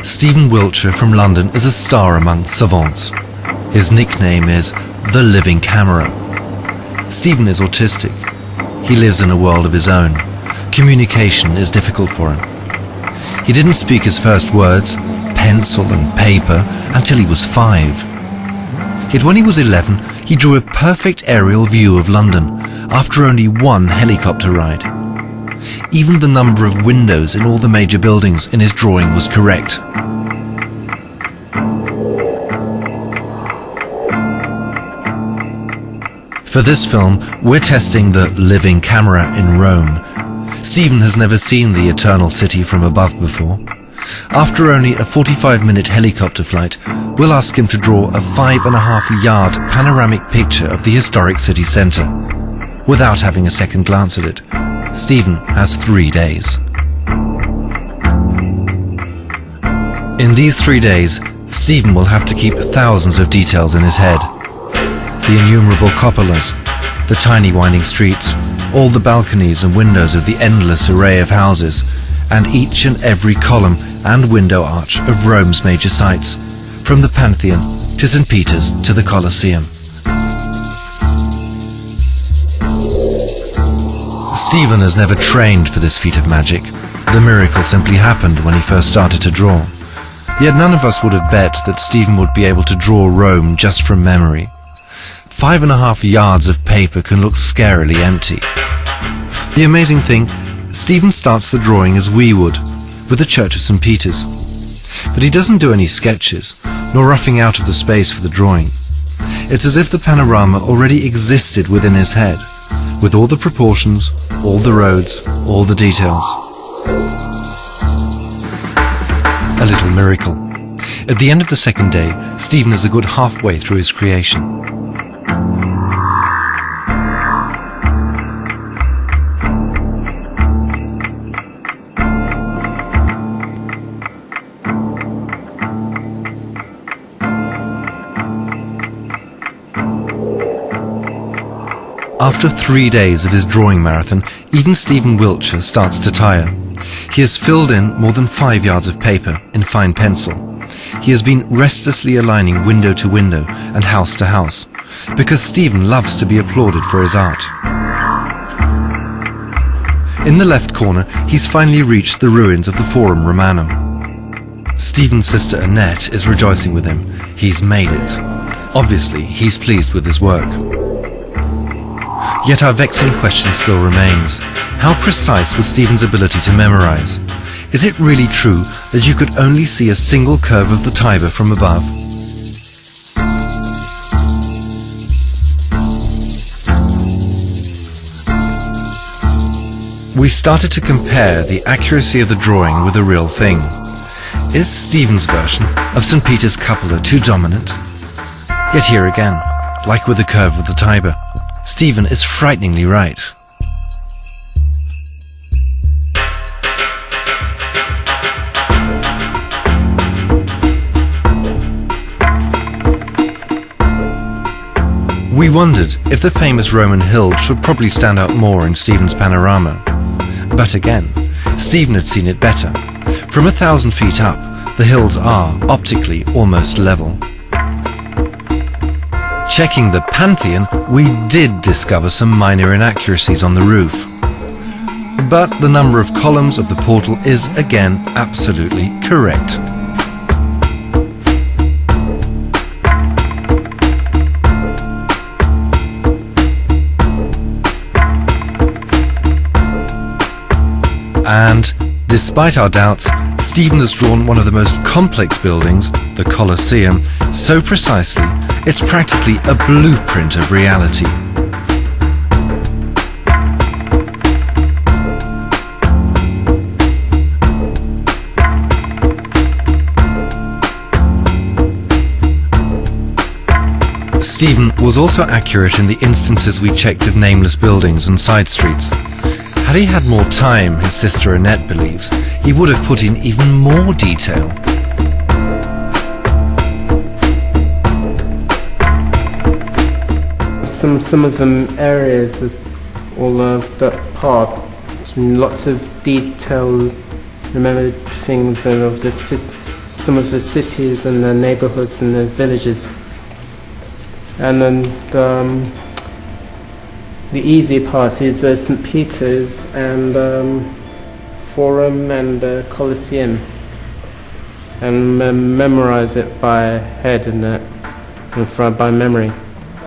Stephen Wiltshire from London is a star among savants. His nickname is the Living Camera. Stephen is autistic. He lives in a world of his own. Communication is difficult for him. He didn't speak his first words, pencil and paper, until he was 5. Yet when he was 11, he drew a perfect aerial view of London after only one helicopter ride. Even the number of windows in all the major buildings in his drawing was correct. For this film, we're testing the living camera in Rome. Stephen has never seen the Eternal City from above before. After only a 45-minute helicopter flight, we'll ask him to draw a 5.5-yard panoramic picture of the historic city centre. Without having a second glance at it, Stephen has 3 days. In these 3 days, Stephen will have to keep thousands of details in his head. The innumerable cupolas, the tiny winding streets, all the balconies and windows of the endless array of houses, and each and every column and window arch of Rome's major sites, from the Pantheon to St. Peter's to the Colosseum. Stephen has never trained for this feat of magic. The miracle simply happened when he first started to draw. Yet none of us would have bet that Stephen would be able to draw Rome just from memory. 5.5 yards of paper can look scarily empty. The amazing thing, Stephen starts the drawing as we would, with the Church of St. Peter's. But he doesn't do any sketches, nor roughing out of the space for the drawing. It's as if the panorama already existed within his head, with all the proportions, all the roads, all the details. A little miracle. At the end of the second day, Stephen is a good halfway through his creation. After 3 days of his drawing marathon, even Stephen Wiltshire starts to tire. He has filled in more than 5 yards of paper in fine pencil. He has been restlessly aligning window to window and house to house, because Stephen loves to be applauded for his art. In the left corner, he's finally reached the ruins of the Forum Romanum. Stephen's sister Annette is rejoicing with him. He's made it. Obviously, he's pleased with his work. Yet our vexing question still remains. How precise was Stephen's ability to memorize? Is it really true that you could only see a single curve of the Tiber from above? We started to compare the accuracy of the drawing with the real thing. Is Stephen's version of St. Peter's cupola too dominant? Yet here again, like with the curve of the Tiber, Stephen is frighteningly right. We wondered if the famous Roman hill should probably stand out more in Stephen's panorama. But again, Stephen had seen it better. From 1,000 feet up, the hills are, optically, almost level. Checking the Pantheon, we did discover some minor inaccuracies on the roof. But the number of columns of the portal is again absolutely correct. And, despite our doubts, Stephen has drawn one of the most complex buildings, the Colosseum, so precisely it's practically a blueprint of reality. Stephen was also accurate in the instances we checked of nameless buildings and side streets. Had he had more time, his sister Annette believes, he would have put in even more detail. Some of them areas of all of that part, lots of detail, remember things of the some of the cities and the neighborhoods and the villages. And then the easy part is St. Peter's and Forum and Colosseum, and memorize it by head and by memory.